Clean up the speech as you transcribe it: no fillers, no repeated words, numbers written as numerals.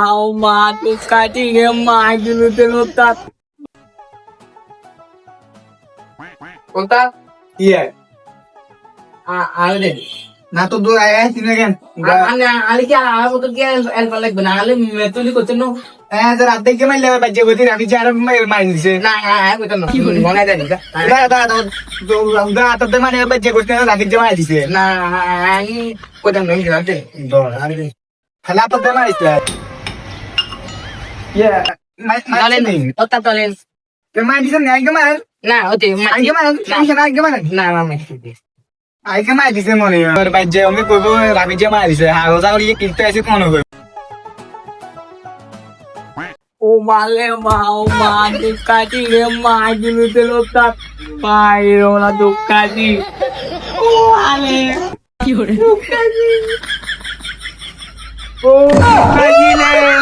Alma, tu katinha mais no teu tá. Conta? Iya. Ada deh. Na to do aya sini kan. Ali কি আর মত কি alpha লাগবে না আলে মেতুলি করতে no Eh jar adde ke maile bajje goti আমি jar মারি দিছে। না কইতো না মনে দেন Da to মানে bajje goti না রাখি জমা দিছে। না আমি কইতাম না গিরাতে Do ari. Hala to de মারিছে। Iya. Dalen otta dalen Ke মারি দিছে না আইগে মার। না ওতে আইগে মার। আইগে মার। না মামা আইগে মারি দিছে মনে হয়। আর bajje আমি কইব রাখি জমা দিছে। হাগো যাওলি কিনতে আছে কোন হবে। Uma Ducati mais no teu tá. Pai, uma Ducati. Ale. Ducati. Oh, Ducati.